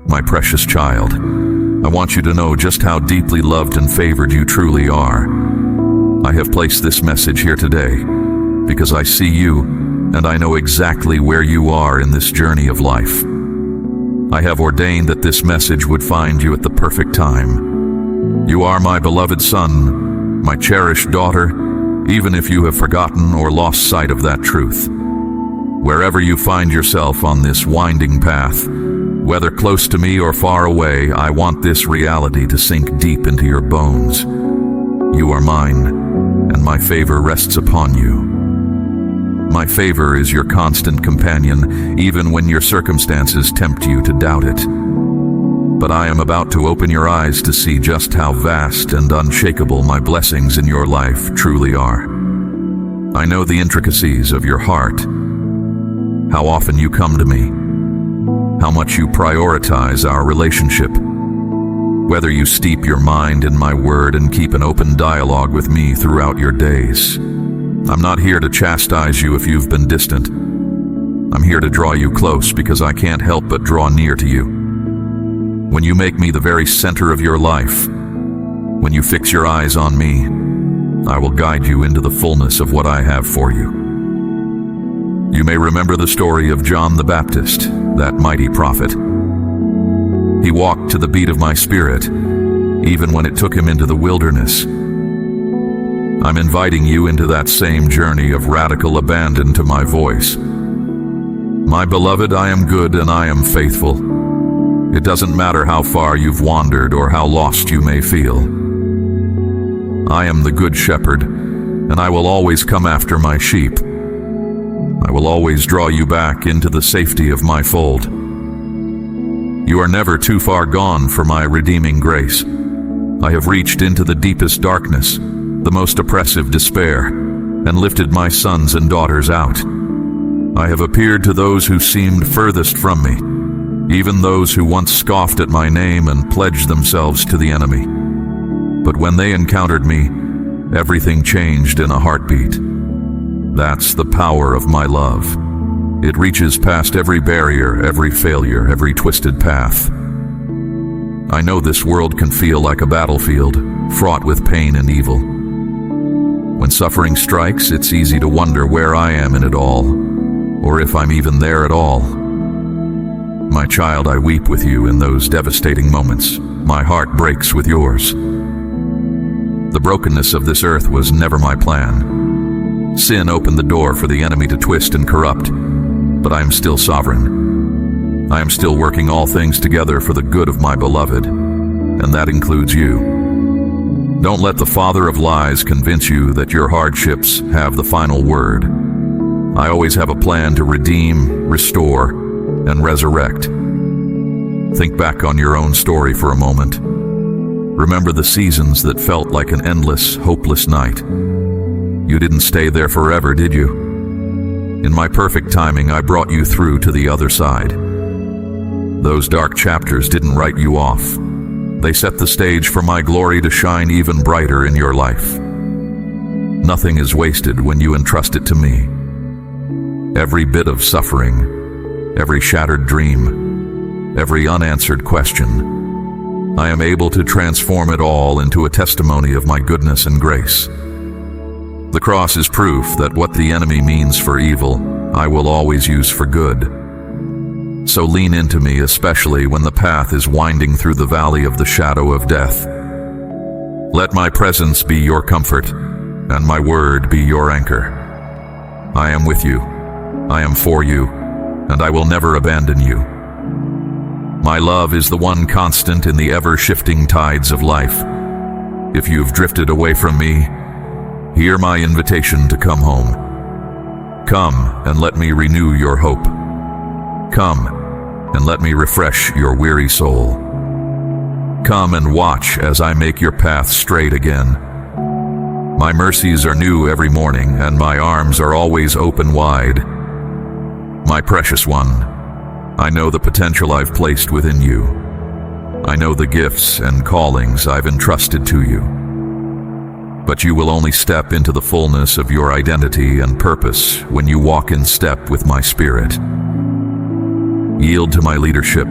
My precious child, I want you to know just how deeply loved and favored you truly are. I have placed this message here today because I see you and I know exactly where you are in this journey of life. I have ordained that this message would find you at the perfect time. You are my beloved son, my cherished daughter, even if you have forgotten or lost sight of that truth. Wherever you find yourself on this winding path, whether close to me or far away, I want this reality to sink deep into your bones. You are mine, and my favor rests upon you. My favor is your constant companion, even when your circumstances tempt you to doubt it. But I am about to open your eyes to see just how vast and unshakable my blessings in your life truly are. I know the intricacies of your heart, how often you come to me, how much you prioritize our relationship, whether you steep your mind in my word and keep an open dialogue with me throughout your days. I'm not here to chastise you if you've been distant. I'm here to draw you close because I can't help but draw near to you. When you make me the very center of your life, when you fix your eyes on me, I will guide you into the fullness of what I have for you. You may remember the story of John the Baptist, that mighty prophet. He walked to the beat of my spirit, even when it took him into the wilderness. I'm inviting you into that same journey of radical abandon to my voice. My beloved, I am good and I am faithful. It doesn't matter how far you've wandered or how lost you may feel. I am the good shepherd, and I will always come after my sheep. I will always draw you back into the safety of my fold. You are never too far gone for my redeeming grace. I have reached into the deepest darkness, the most oppressive despair, and lifted my sons and daughters out. I have appeared to those who seemed furthest from me, even those who once scoffed at my name and pledged themselves to the enemy. But when they encountered me, everything changed in a heartbeat. That's the power of my love. It reaches past every barrier, every failure, every twisted path. I know this world can feel like a battlefield, fraught with pain and evil. When suffering strikes, it's easy to wonder where I am in it all, or if I'm even there at all. My child, I weep with you in those devastating moments. My heart breaks with yours. The brokenness of this earth was never my plan. Sin opened the door for the enemy to twist and corrupt, but I am still sovereign. I am still working all things together for the good of my beloved, and that includes you. Don't let the father of lies convince you that your hardships have the final word. I always have a plan to redeem, restore, and resurrect. Think back on your own story for a moment. Remember the seasons that felt like an endless, hopeless night. You didn't stay there forever, did you? In my perfect timing, I brought you through to the other side. Those dark chapters didn't write you off. They set the stage for my glory to shine even brighter in your life. Nothing is wasted when you entrust it to me. Every bit of suffering, every shattered dream, every unanswered question, I am able to transform it all into a testimony of my goodness and grace. The cross is proof that what the enemy means for evil, I will always use for good. So lean into me, especially when the path is winding through the valley of the shadow of death. Let my presence be your comfort, and my word be your anchor. I am with you, I am for you, and I will never abandon you. My love is the one constant in the ever-shifting tides of life. If you've drifted away from me, hear my invitation to come home. Come and let me renew your hope. Come and let me refresh your weary soul. Come and watch as I make your path straight again. My mercies are new every morning, and my arms are always open wide. My precious one, I know the potential I've placed within you. I know the gifts and callings I've entrusted to you. But you will only step into the fullness of your identity and purpose when you walk in step with my spirit. Yield to my leadership,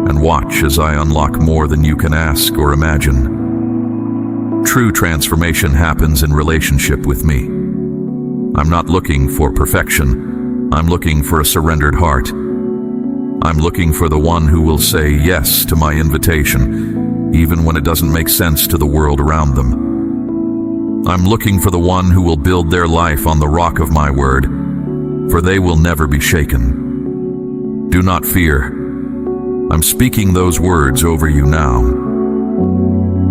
and watch as I unlock more than you can ask or imagine. True transformation happens in relationship with me. I'm not looking for perfection. I'm looking for a surrendered heart. I'm looking for the one who will say yes to my invitation, even when it doesn't make sense to the world around them. I'm looking for the one who will build their life on the rock of my word, for they will never be shaken. Do not fear. I'm speaking those words over you now.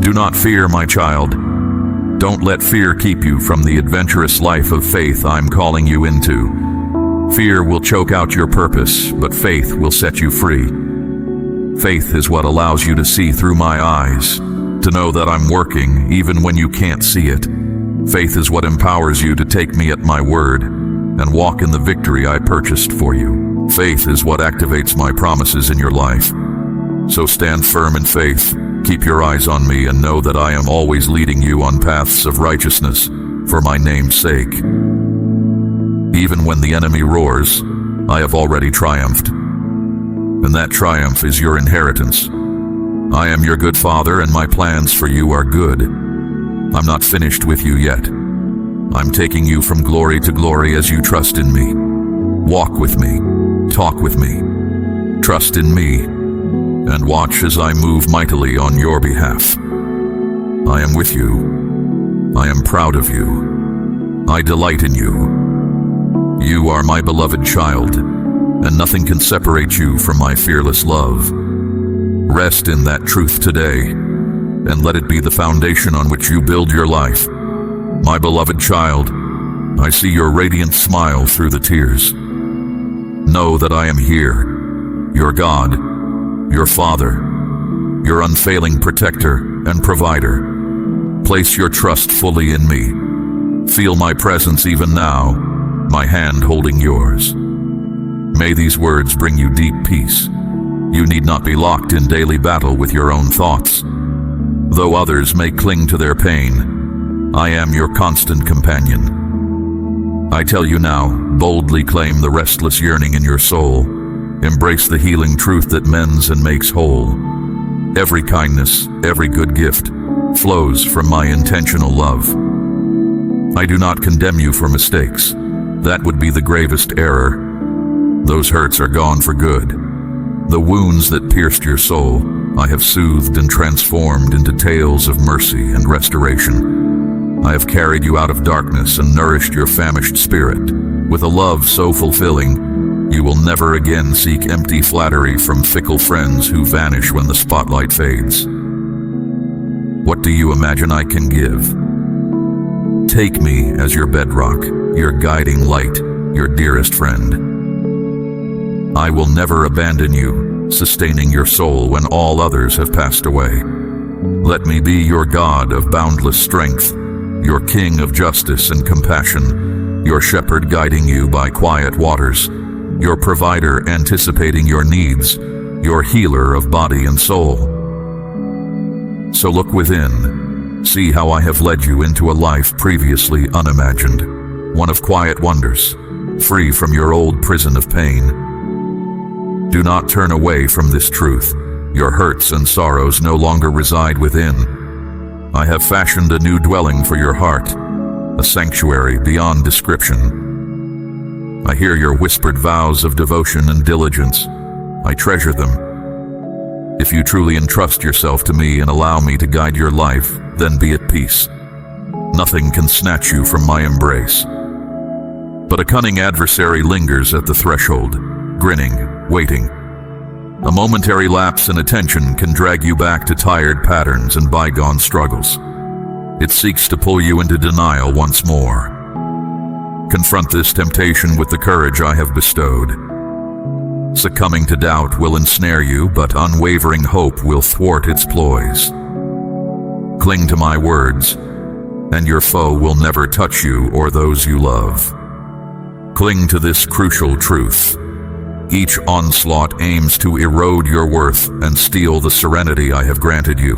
Do not fear, my child. Don't let fear keep you from the adventurous life of faith I'm calling you into. Fear will choke out your purpose, but faith will set you free. Faith is what allows you to see through my eyes, to know that I'm working even when you can't see it. Faith is what empowers you to take me at my word and walk in the victory I purchased for you. Faith is what activates my promises in your life. So stand firm in faith, keep your eyes on me, and know that I am always leading you on paths of righteousness for my name's sake. Even when the enemy roars, I have already triumphed. And that triumph is your inheritance. I am your good father, and my plans for you are good. I'm not finished with you yet. I'm taking you from glory to glory as you trust in me. Walk with me, talk with me, trust in me, and watch as I move mightily on your behalf. I am with you. I am proud of you. I delight in you. You are my beloved child, and nothing can separate you from my fearless love. Rest in that truth today, and let it be the foundation on which you build your life. My beloved child, I see your radiant smile through the tears. Know that I am here, your God, your Father, your unfailing protector and provider. Place your trust fully in me. Feel my presence even now, my hand holding yours. May these words bring you deep peace. You need not be locked in daily battle with your own thoughts. Though others may cling to their pain, I am your constant companion. I tell you now, boldly claim the restless yearning in your soul. Embrace the healing truth that mends and makes whole. Every kindness, every good gift flows from my intentional love. I do not condemn you for mistakes. That would be the gravest error. Those hurts are gone for good. The wounds that pierced your soul, I have soothed and transformed into tales of mercy and restoration. I have carried you out of darkness and nourished your famished spirit. With a love so fulfilling, you will never again seek empty flattery from fickle friends who vanish when the spotlight fades. What do you imagine I can give? Take me as your bedrock, your guiding light, your dearest friend. I will never abandon you, sustaining your soul when all others have passed away. Let me be your God of boundless strength, your King of justice and compassion, your shepherd guiding you by quiet waters, your provider anticipating your needs, your healer of body and soul. So look within, see how I have led you into a life previously unimagined, one of quiet wonders, free from your old prison of pain. Do not turn away from this truth. Your hurts and sorrows no longer reside within. I have fashioned a new dwelling for your heart, a sanctuary beyond description. I hear your whispered vows of devotion and diligence. I treasure them. If you truly entrust yourself to me and allow me to guide your life, then be at peace. Nothing can snatch you from my embrace. But a cunning adversary lingers at the threshold, grinning, waiting. A momentary lapse in attention can drag you back to tired patterns and bygone struggles. It seeks to pull you into denial once more. Confront this temptation with the courage I have bestowed. Succumbing to doubt will ensnare you, but unwavering hope will thwart its ploys. Cling to my words, and your foe will never touch you or those you love. Cling to this crucial truth. Each onslaught aims to erode your worth and steal the serenity I have granted you.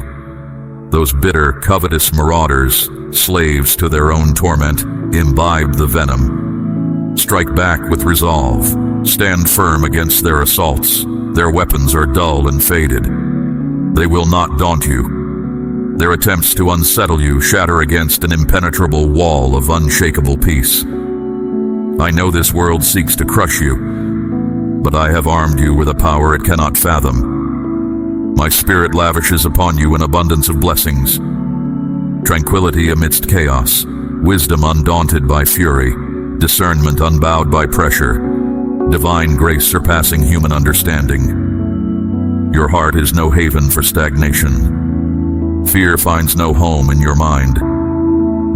Those bitter, covetous marauders, slaves to their own torment, imbibe the venom. Strike back with resolve. Stand firm against their assaults. Their weapons are dull and faded. They will not daunt you. Their attempts to unsettle you shatter against an impenetrable wall of unshakable peace. I know this world seeks to crush you, but I have armed you with a power it cannot fathom. My spirit lavishes upon you an abundance of blessings. Tranquility amidst chaos, wisdom undaunted by fury, discernment unbowed by pressure, divine grace surpassing human understanding. Your heart is no haven for stagnation. Fear finds no home in your mind.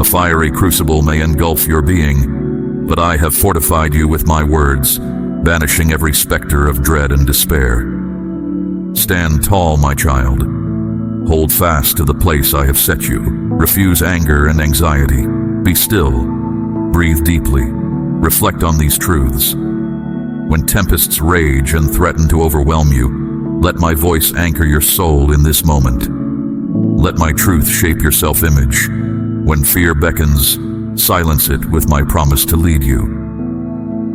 A fiery crucible may engulf your being, but I have fortified you with my words, banishing every specter of dread and despair. Stand tall, my child. Hold fast to the place I have set you. Refuse anger and anxiety. Be still. Breathe deeply. Reflect on these truths. When tempests rage and threaten to overwhelm you, let my voice anchor your soul in this moment. Let my truth shape your self-image. When fear beckons, silence it with my promise to lead you.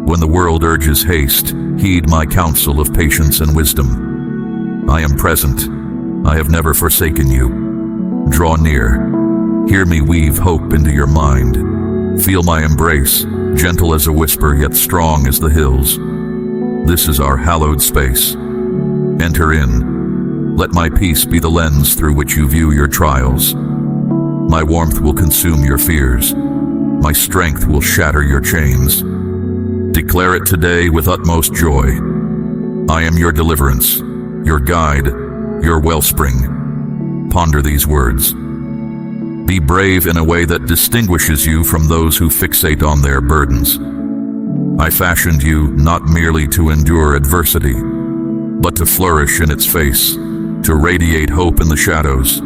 When the world urges haste, heed my counsel of patience and wisdom. I am present. I have never forsaken you. Draw near. Hear me weave hope into your mind. Feel my embrace, gentle as a whisper yet strong as the hills. This is our hallowed space. Enter in. Let my peace be the lens through which you view your trials. My warmth will consume your fears. My strength will shatter your chains. Declare it today with utmost joy. I am your deliverance, your guide, your wellspring. Ponder these words. Be brave in a way that distinguishes you from those who fixate on their burdens. I fashioned you not merely to endure adversity, but to flourish in its face, to radiate hope in the shadows,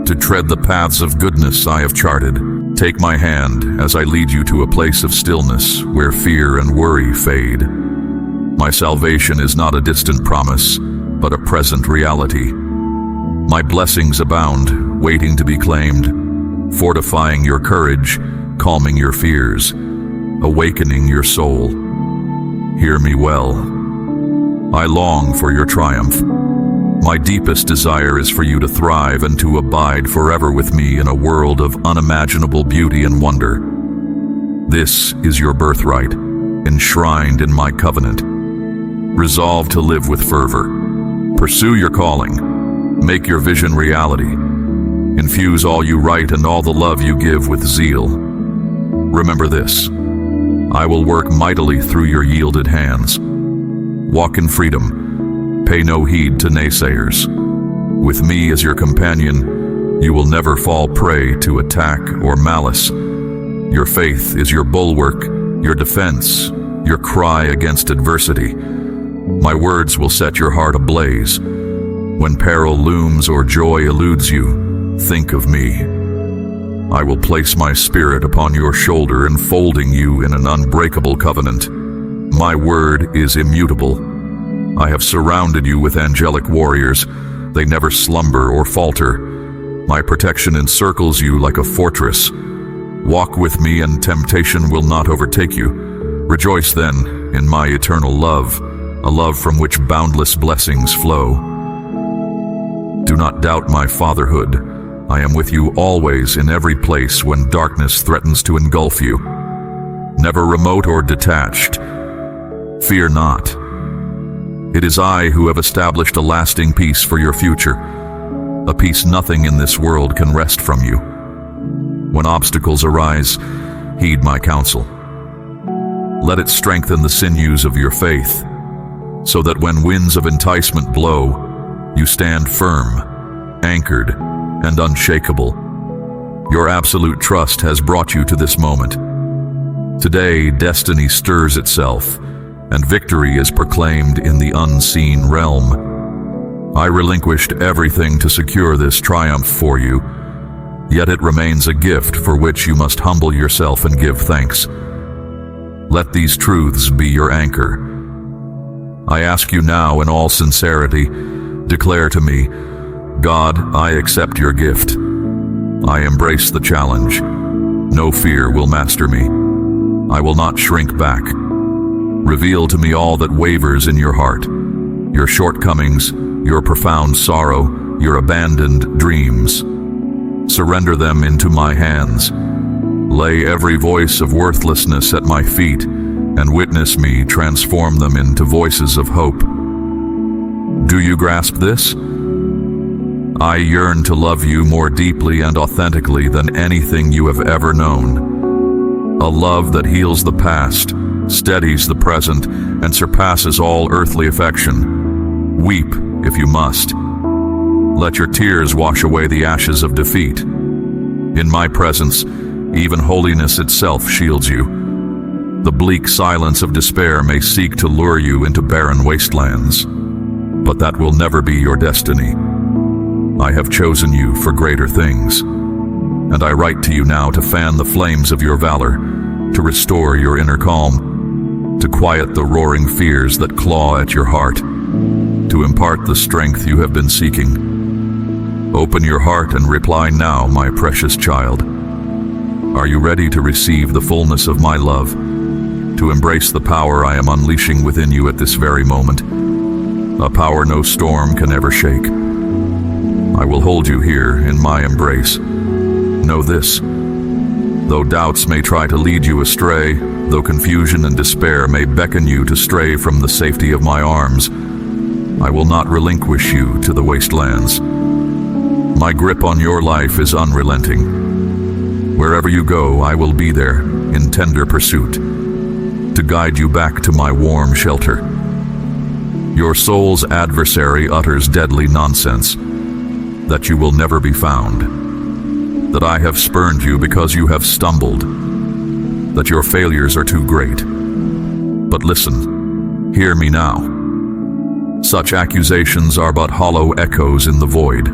to tread the paths of goodness I have charted. Take my hand as I lead you to a place of stillness where fear and worry fade. My salvation is not a distant promise, but a present reality. My blessings abound, waiting to be claimed, fortifying your courage, calming your fears, awakening your soul. Hear me well. I long for your triumph. My deepest desire is for you to thrive and to abide forever with me in a world of unimaginable beauty and wonder. This is your birthright, enshrined in my covenant. Resolve to live with fervor. Pursue your calling. Make your vision reality. Infuse all you write and all the love you give with zeal. Remember this. I will work mightily through your yielded hands. Walk in freedom. Pay no heed to naysayers. With me as your companion, you will never fall prey to attack or malice. Your faith is your bulwark, your defense, your cry against adversity. My words will set your heart ablaze. When peril looms or joy eludes you, think of me. I will place my spirit upon your shoulder, enfolding you in an unbreakable covenant. My word is immutable. I have surrounded you with angelic warriors. They never slumber or falter. My protection encircles you like a fortress. Walk with me and temptation will not overtake you. Rejoice then in my eternal love, a love from which boundless blessings flow. Do not doubt my fatherhood. I am with you always in every place when darkness threatens to engulf you. Never remote or detached. Fear not. It is I who have established a lasting peace for your future, a peace nothing in this world can wrest from you. When obstacles arise, heed my counsel. Let it strengthen the sinews of your faith, so that when winds of enticement blow, you stand firm, anchored, and unshakable. Your absolute trust has brought you to this moment. Today, destiny stirs itself, and victory is proclaimed in the unseen realm. I relinquished everything to secure this triumph for you, yet it remains a gift for which you must humble yourself and give thanks. Let these truths be your anchor. I ask you now in all sincerity, declare to me, God, I accept your gift. I embrace the challenge. No fear will master me. I will not shrink back. Reveal to me all that wavers in your heart, your shortcomings, your profound sorrow, your abandoned dreams. Surrender them into my hands. Lay every voice of worthlessness at my feet, and witness me transform them into voices of hope. Do you grasp this? I yearn to love you more deeply and authentically than anything you have ever known. A love that heals the past, steadies the present, and surpasses all earthly affection. Weep if you must. Let your tears wash away the ashes of defeat. In my presence, even holiness itself shields you. The bleak silence of despair may seek to lure you into barren wastelands, but that will never be your destiny. I have chosen you for greater things, and I write to you now to fan the flames of your valor, to restore your inner calm, to quiet the roaring fears that claw at your heart, to impart the strength you have been seeking. Open your heart and reply now, my precious child. Are you ready to receive the fullness of my love, to embrace the power I am unleashing within you at this very moment? A power no storm can ever shake. I will hold you here in my embrace. Know this: though doubts may try to lead you astray, though confusion and despair may beckon you to stray from the safety of my arms, I will not relinquish you to the wastelands. My grip on your life is unrelenting. Wherever you go, I will be there in tender pursuit, to guide you back to my warm shelter. Your soul's adversary utters deadly nonsense, that you will never be found, that I have spurned you because you have stumbled, that your failures are too great. But listen, hear me now. Such accusations are but hollow echoes in the void.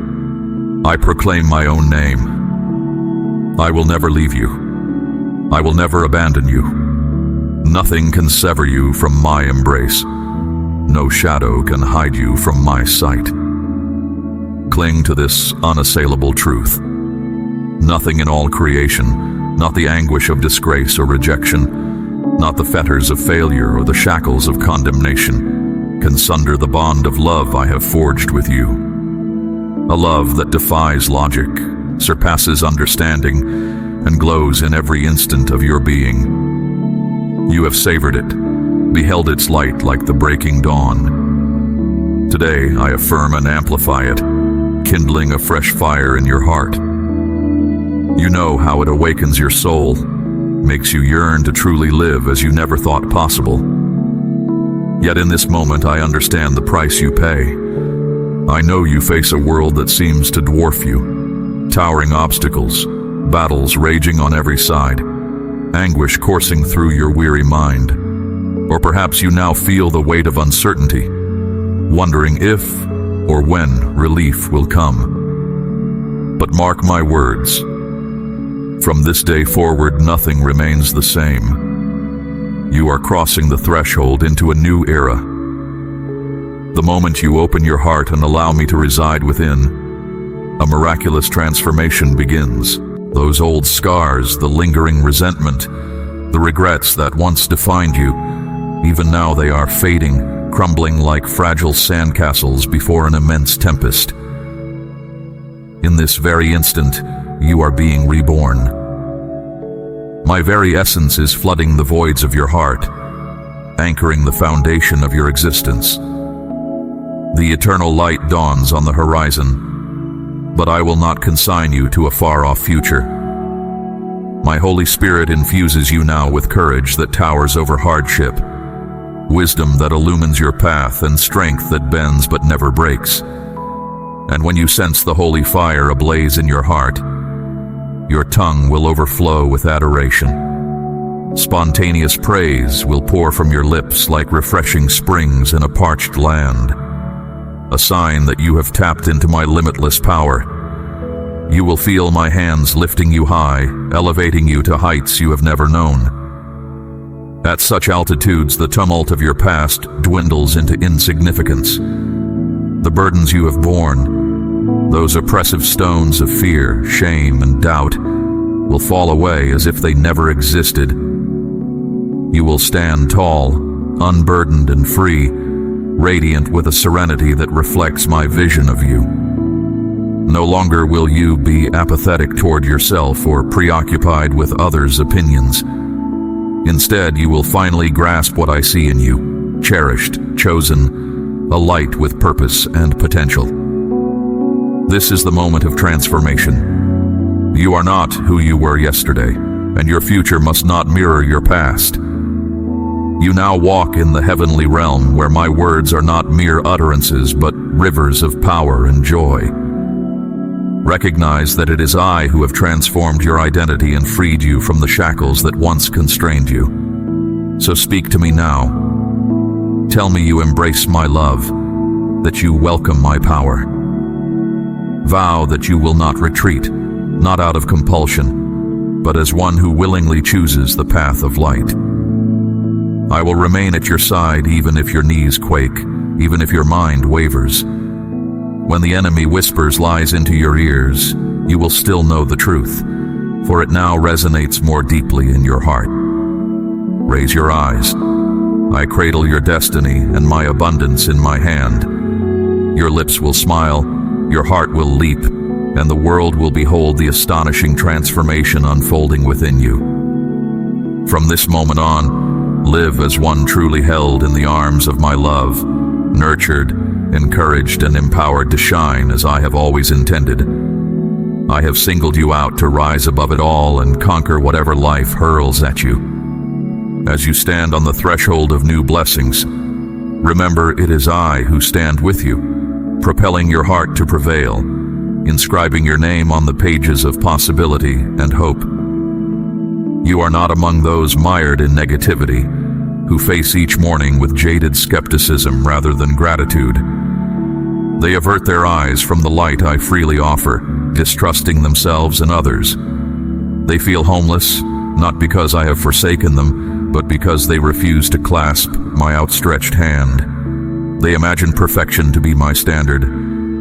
I proclaim my own name. I will never leave you. I will never abandon you. Nothing can sever you from my embrace. No shadow can hide you from my sight. Cling to this unassailable truth. Nothing in all creation, not the anguish of disgrace or rejection, not the fetters of failure or the shackles of condemnation, can sunder the bond of love I have forged with you. A love that defies logic, surpasses understanding, and glows in every instant of your being. You have savored it, beheld its light like the breaking dawn. Today I affirm and amplify it, kindling a fresh fire in your heart. You know how it awakens your soul, makes you yearn to truly live as you never thought possible. Yet in this moment I understand the price you pay. I know you face a world that seems to dwarf you, towering obstacles, battles raging on every side, anguish coursing through your weary mind. Or perhaps you now feel the weight of uncertainty, wondering if or when relief will come. But mark my words, from this day forward nothing remains the same. You are crossing the threshold into a new era. The moment you open your heart and allow me to reside within, a miraculous transformation begins. Those old scars, the lingering resentment, the regrets that once defined you, even now they are fading, crumbling like fragile sandcastles before an immense tempest. In this very instant, you are being reborn. My very essence is flooding the voids of your heart, anchoring the foundation of your existence. The eternal light dawns on the horizon, but I will not consign you to a far-off future. My Holy Spirit infuses you now with courage that towers over hardship, wisdom that illumines your path, and strength that bends but never breaks. And when you sense the holy fire ablaze in your heart, your tongue will overflow with adoration. Spontaneous praise will pour from your lips like refreshing springs in a parched land, a sign that you have tapped into my limitless power. You will feel my hands lifting you high, elevating you to heights you have never known. At such altitudes, the tumult of your past dwindles into insignificance. The burdens you have borne, those oppressive stones of fear, shame, and doubt, will fall away as if they never existed. You will stand tall, unburdened and free, radiant with a serenity that reflects my vision of you. No longer will you be apathetic toward yourself or preoccupied with others' opinions. Instead, you will finally grasp what I see in you, cherished, chosen, a light with purpose and potential. This is the moment of transformation. You are not who you were yesterday, and your future must not mirror your past. You now walk in the heavenly realm where my words are not mere utterances but rivers of power and joy. Recognize that it is I who have transformed your identity and freed you from the shackles that once constrained you. So speak to me now. Tell me you embrace my love, that you welcome my power. Vow that you will not retreat, not out of compulsion, but as one who willingly chooses the path of light. I will remain at your side even if your knees quake, even if your mind wavers. When the enemy whispers lies into your ears, you will still know the truth, for it now resonates more deeply in your heart. Raise your eyes. I cradle your destiny and my abundance in my hand. Your lips will smile, your heart will leap, and the world will behold the astonishing transformation unfolding within you. From this moment on, live as one truly held in the arms of my love, nurtured, encouraged, and empowered to shine as I have always intended. I have singled you out to rise above it all and conquer whatever life hurls at you. As you stand on the threshold of new blessings, remember it is I who stand with you, propelling your heart to prevail, inscribing your name on the pages of possibility and hope. You are not among those mired in negativity, who face each morning with jaded skepticism rather than gratitude. They avert their eyes from the light I freely offer, distrusting themselves and others. They feel homeless, not because I have forsaken them, but because they refuse to clasp my outstretched hand. They imagine perfection to be my standard,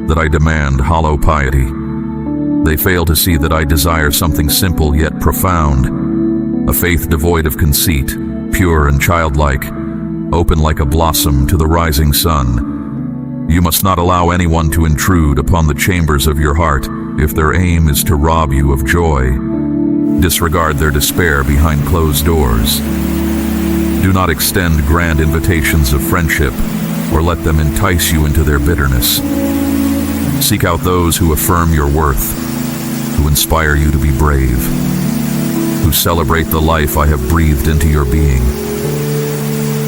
that I demand hollow piety. They fail to see that I desire something simple yet profound, a faith devoid of conceit, pure and childlike, open like a blossom to the rising sun. You must not allow anyone to intrude upon the chambers of your heart if their aim is to rob you of joy. Disregard their despair behind closed doors. Do not extend grand invitations of friendship or let them entice you into their bitterness. Seek out those who affirm your worth, who inspire you to be brave, who celebrate the life I have breathed into your being.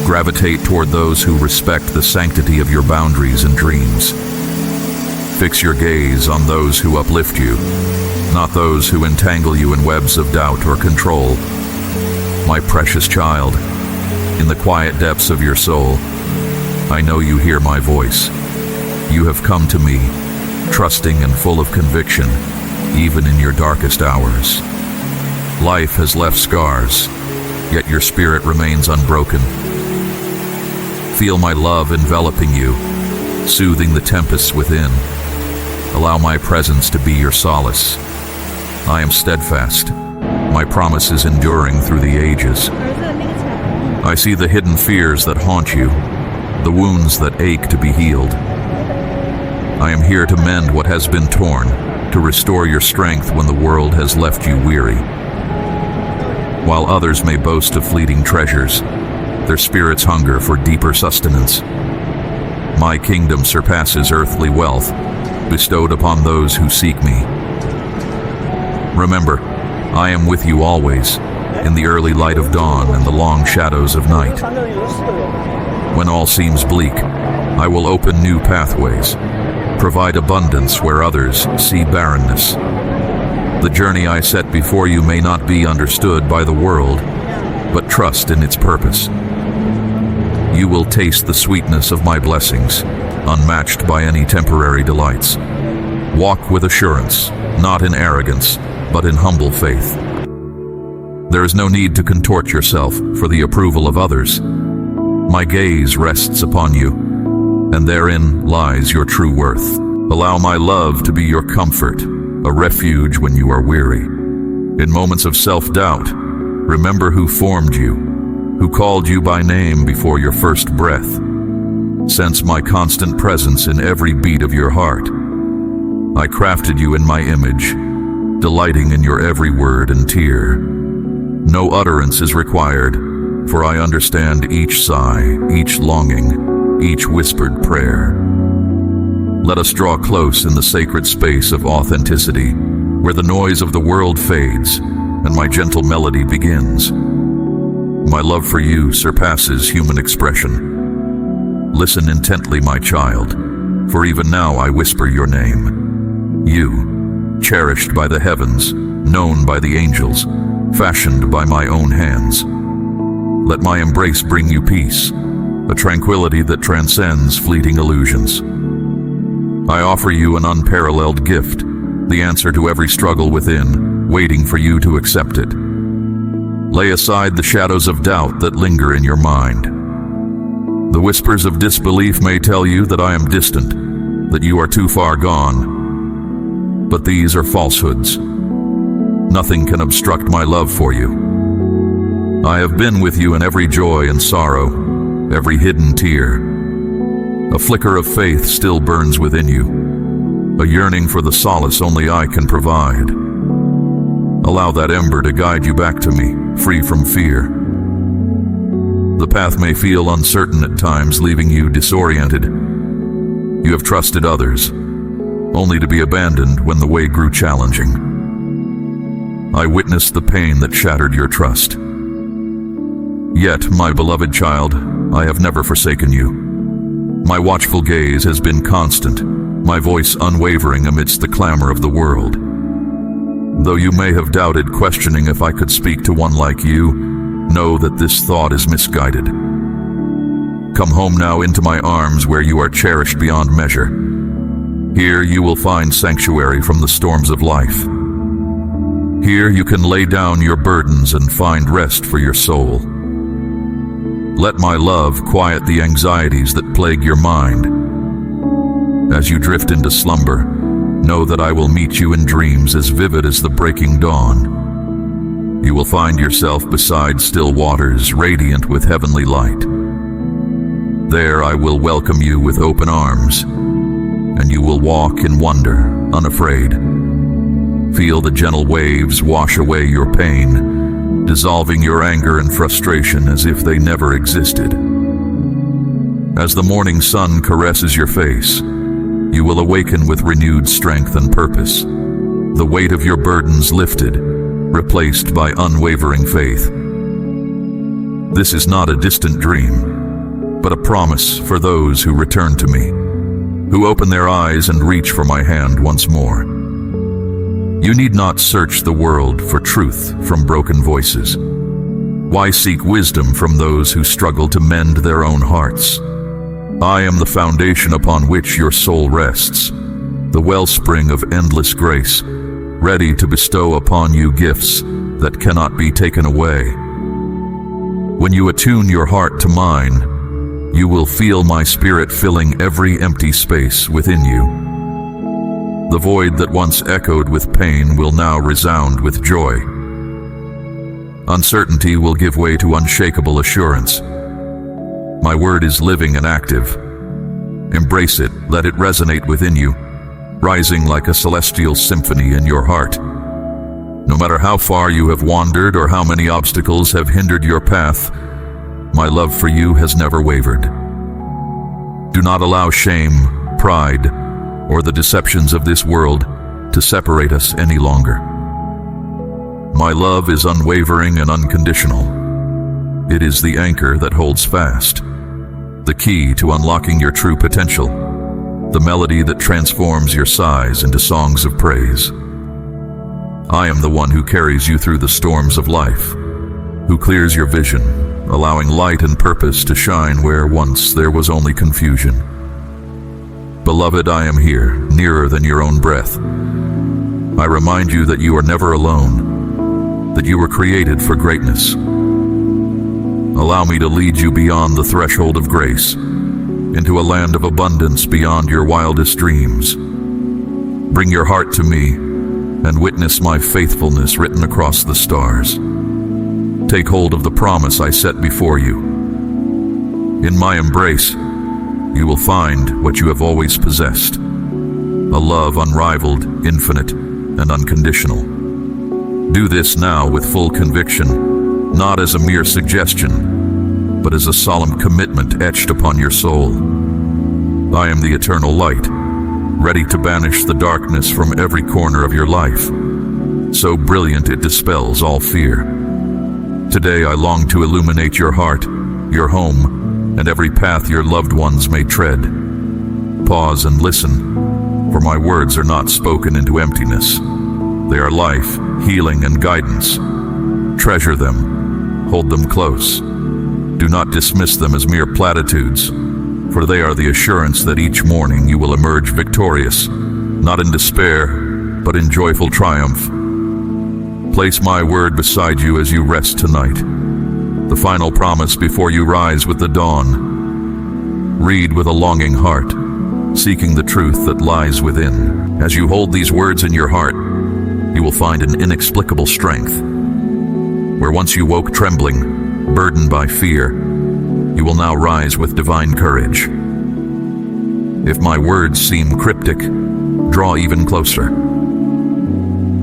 Gravitate toward those who respect the sanctity of your boundaries and dreams. Fix your gaze on those who uplift you, not those who entangle you in webs of doubt or control. My precious child, in the quiet depths of your soul, I know you hear my voice. You have come to me, trusting and full of conviction, even in your darkest hours. Life has left scars, yet your spirit remains unbroken. Feel my love enveloping you, soothing the tempests within. Allow my presence to be your solace. I am steadfast. My promise is enduring through the ages. I see the hidden fears that haunt you, the wounds that ache to be healed. I am here to mend what has been torn, to restore your strength when the world has left you weary. While others may boast of fleeting treasures, their spirits hunger for deeper sustenance. My kingdom surpasses earthly wealth, bestowed upon those who seek me. Remember, I am with you always, in the early light of dawn and the long shadows of night. When all seems bleak, I will open new pathways, provide abundance where others see barrenness. The journey I set before you may not be understood by the world, but trust in its purpose. You will taste the sweetness of my blessings, unmatched by any temporary delights. Walk with assurance, not in arrogance, but in humble faith. There is no need to contort yourself for the approval of others. My gaze rests upon you, and therein lies your true worth. Allow my love to be your comfort, a refuge when you are weary. In moments of self-doubt, remember who formed you, who called you by name before your first breath. Sense my constant presence in every beat of your heart. I crafted you in my image, delighting in your every word and tear. No utterance is required, for I understand each sigh, each longing, each whispered prayer. Let us draw close in the sacred space of authenticity, where the noise of the world fades and my gentle melody begins. My love for you surpasses human expression. Listen intently, my child, for even now I whisper your name. You, cherished by the heavens, known by the angels, fashioned by my own hands. Let my embrace bring you peace, a tranquility that transcends fleeting illusions. I offer you an unparalleled gift, the answer to every struggle within, waiting for you to accept it. Lay aside the shadows of doubt that linger in your mind. The whispers of disbelief may tell you that I am distant, that you are too far gone. But these are falsehoods. Nothing can obstruct my love for you. I have been with you in every joy and sorrow, every hidden tear. A flicker of faith still burns within you, a yearning for the solace only I can provide. Allow that ember to guide you back to me, free from fear. The path may feel uncertain at times, leaving you disoriented. You have trusted others, only to be abandoned when the way grew challenging. I witnessed the pain that shattered your trust. Yet, my beloved child, I have never forsaken you. My watchful gaze has been constant, my voice unwavering amidst the clamor of the world. Though you may have doubted, questioning if I could speak to one like you, know that this thought is misguided. Come home now into my arms where you are cherished beyond measure. Here you will find sanctuary from the storms of life. Here you can lay down your burdens and find rest for your soul. Let my love quiet the anxieties that plague your mind. As you drift into slumber, know that I will meet you in dreams as vivid as the breaking dawn. You will find yourself beside still waters, radiant with heavenly light. There I will welcome you with open arms, and you will walk in wonder, unafraid. Feel the gentle waves wash away your pain, dissolving your anger and frustration as if they never existed. As the morning sun caresses your face, you will awaken with renewed strength and purpose, the weight of your burdens lifted, replaced by unwavering faith. This is not a distant dream, but a promise for those who return to me, who open their eyes and reach for my hand once more. You need not search the world for truth from broken voices. Why seek wisdom from those who struggle to mend their own hearts? I am the foundation upon which your soul rests, the wellspring of endless grace, ready to bestow upon you gifts that cannot be taken away. When you attune your heart to mine, you will feel my spirit filling every empty space within you. The void that once echoed with pain will now resound with joy. Uncertainty will give way to unshakable assurance. My word is living and active. Embrace it, let it resonate within you, rising like a celestial symphony in your heart. No matter how far you have wandered or how many obstacles have hindered your path, my love for you has never wavered. Do not allow shame, pride, or the deceptions of this world to separate us any longer. My love is unwavering and unconditional. It is the anchor that holds fast, the key to unlocking your true potential, the melody that transforms your sighs into songs of praise. I am the one who carries you through the storms of life, who clears your vision, allowing light and purpose to shine where once there was only confusion. Beloved, I am here, nearer than your own breath. I remind you that you are never alone, that you were created for greatness. Allow me to lead you beyond the threshold of grace, into a land of abundance beyond your wildest dreams. Bring your heart to me and witness my faithfulness written across the stars. Take hold of the promise I set before you. In my embrace, you will find what you have always possessed, a love unrivaled, infinite, and unconditional. Do this now with full conviction, not as a mere suggestion, but as a solemn commitment etched upon your soul. I am the eternal light, ready to banish the darkness from every corner of your life, so brilliant it dispels all fear. Today I long to illuminate your heart, your home, and every path your loved ones may tread. Pause and listen, for my words are not spoken into emptiness. They are life, healing, and guidance. Treasure them, hold them close. Do not dismiss them as mere platitudes, for they are the assurance that each morning you will emerge victorious, not in despair, but in joyful triumph. Place my word beside you as you rest tonight, the final promise before you rise with the dawn. Read with a longing heart, seeking the truth that lies within. As you hold these words in your heart, you will find an inexplicable strength. Where once you woke trembling, burdened by fear, you will now rise with divine courage. If my words seem cryptic, draw even closer.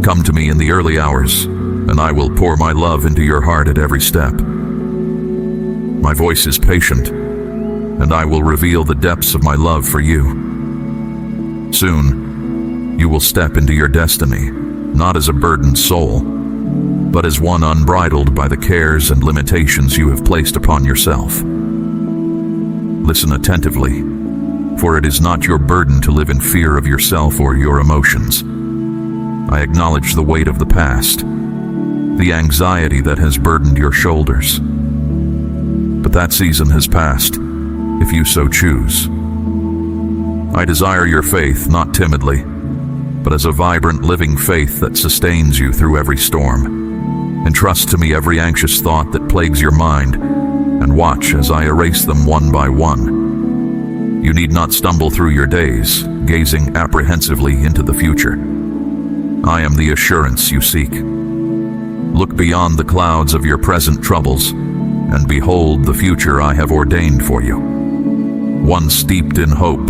Come to me in the early hours, and I will pour my love into your heart at every step. My voice is patient, and I will reveal the depths of my love for you. Soon, you will step into your destiny, not as a burdened soul, but as one unbridled by the cares and limitations you have placed upon yourself. Listen attentively, for it is not your burden to live in fear of yourself or your emotions. I acknowledge the weight of the past, the anxiety that has burdened your shoulders. But that season has passed, if you so choose. I desire your faith, not timidly, but as a vibrant, living faith that sustains you through every storm. Entrust to me every anxious thought that plagues your mind, and watch as I erase them one by one. You need not stumble through your days, gazing apprehensively into the future. I am the assurance you seek. Look beyond the clouds of your present troubles, and behold the future I have ordained for you. One steeped in hope,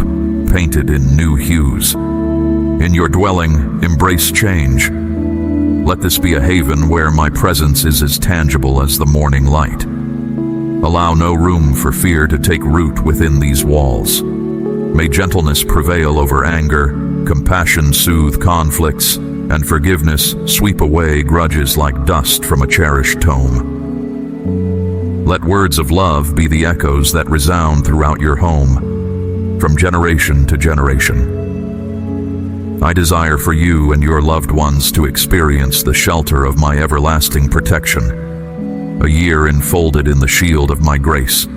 painted in new hues. In your dwelling, embrace change. Let this be a haven where my presence is as tangible as the morning light. Allow no room for fear to take root within these walls. May gentleness prevail over anger, compassion soothe conflicts, and forgiveness sweep away grudges like dust from a cherished tome. Let words of love be the echoes that resound throughout your home, from generation to generation. I desire for you and your loved ones to experience the shelter of my everlasting protection, a year enfolded in the shield of my grace.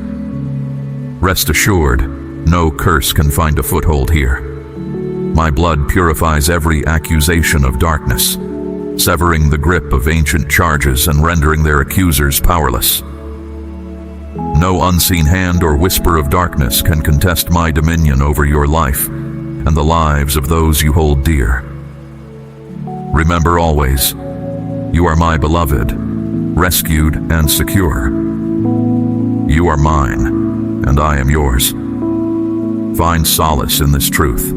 Rest assured, no curse can find a foothold here. My blood purifies every accusation of darkness, severing the grip of ancient charges and rendering their accusers powerless. No unseen hand or whisper of darkness can contest my dominion over your life and the lives of those you hold dear. Remember always, you are my beloved, rescued and secure. You are mine, and I am yours. Find solace in this truth.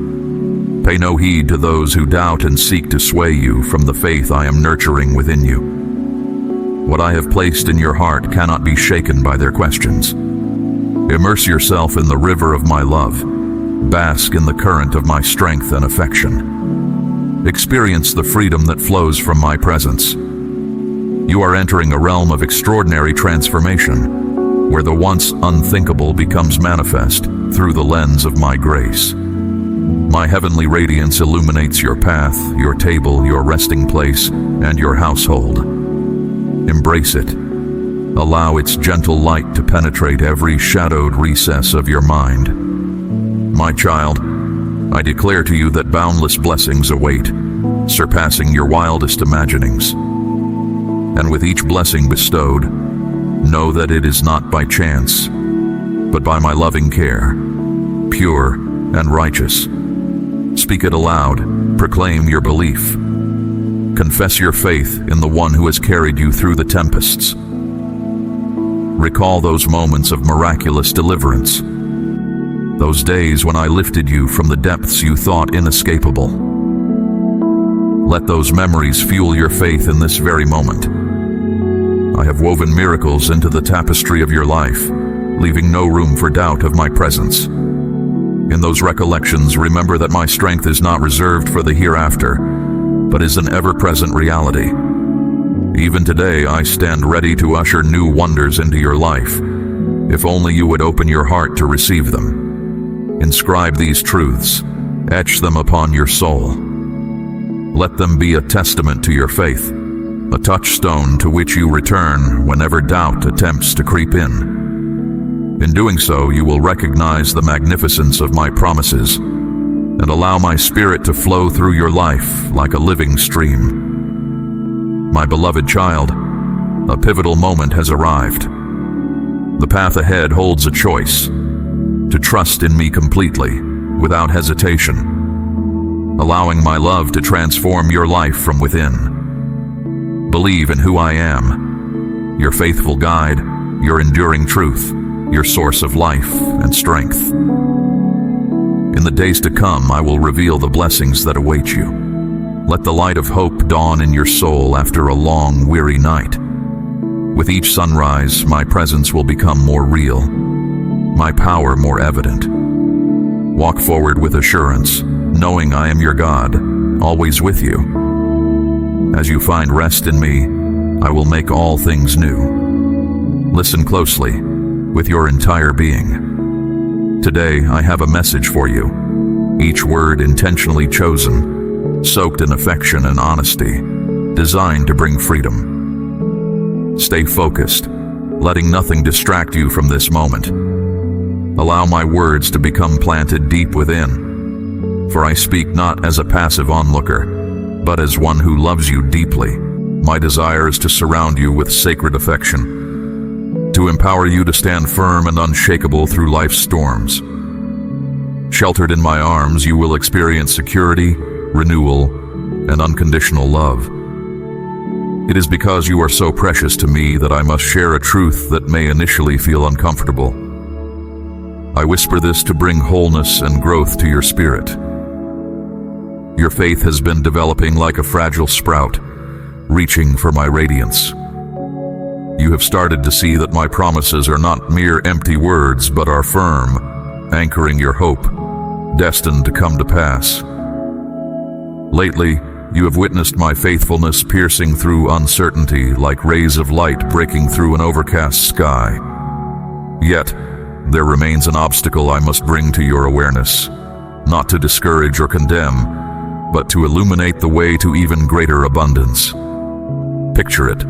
Pay no heed to those who doubt and seek to sway you from the faith I am nurturing within you. What I have placed in your heart cannot be shaken by their questions. Immerse yourself in the river of my love. Bask in the current of my strength and affection. Experience the freedom that flows from my presence. You are entering a realm of extraordinary transformation, where the once unthinkable becomes manifest through the lens of my grace. My heavenly radiance illuminates your path, your table, your resting place, and your household. Embrace it. Allow its gentle light to penetrate every shadowed recess of your mind. My child, I declare to you that boundless blessings await, surpassing your wildest imaginings. And with each blessing bestowed, know that it is not by chance, but by my loving care, pure and righteous. Speak it aloud, proclaim your belief. Confess your faith in the one who has carried you through the tempests, Recall those moments of miraculous deliverance. Those days when I lifted you from the depths you thought inescapable. Let those memories fuel your faith in this very moment. I have woven miracles into the tapestry of your life, leaving no room for doubt of my presence. In those recollections, remember that my strength is not reserved for the hereafter, but is an ever-present reality. Even today, I stand ready to usher new wonders into your life, if only you would open your heart to receive them. Inscribe these truths, etch them upon your soul. Let them be a testament to your faith, a touchstone to which you return whenever doubt attempts to creep in. In doing so, you will recognize the magnificence of my promises and allow my spirit to flow through your life like a living stream. My beloved child, a pivotal moment has arrived. The path ahead holds a choice: to trust in me completely, without hesitation, allowing my love to transform your life from within. Believe in who I am, your faithful guide, your enduring truth, your source of life and strength. In the days to come, I will reveal the blessings that await you. Let the light of hope dawn in your soul after a long, weary night. With each sunrise, my presence will become more real, my power more evident. Walk forward with assurance, knowing I am your God, always with you. As you find rest in me, I will make all things new. Listen closely, with your entire being. Today, I have a message for you, each word intentionally chosen, soaked in affection and honesty, designed to bring freedom. Stay focused, letting nothing distract you from this moment. Allow my words to become planted deep within, for I speak not as a passive onlooker, but as one who loves you deeply. My desire is to surround you with sacred affection, to empower you to stand firm and unshakable through life's storms. Sheltered in my arms, you will experience security, renewal, and unconditional love. It is because you are so precious to me that I must share a truth that may initially feel uncomfortable. I whisper this to bring wholeness and growth to your spirit. Your faith has been developing like a fragile sprout, reaching for my radiance. You have started to see that my promises are not mere empty words, but are firm, anchoring your hope, destined to come to pass. Lately, you have witnessed my faithfulness piercing through uncertainty like rays of light breaking through an overcast sky. Yet, there remains an obstacle I must bring to your awareness, not to discourage or condemn, but to illuminate the way to even greater abundance. Picture it.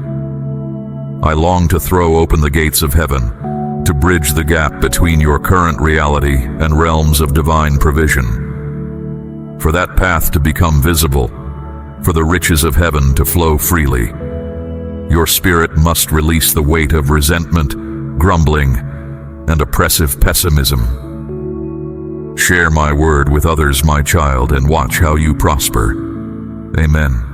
I long to throw open the gates of heaven, to bridge the gap between your current reality and realms of divine provision. For that path to become visible, for the riches of heaven to flow freely, your spirit must release the weight of resentment, grumbling, and oppressive pessimism. Share my word with others, my child, and watch how you prosper. Amen.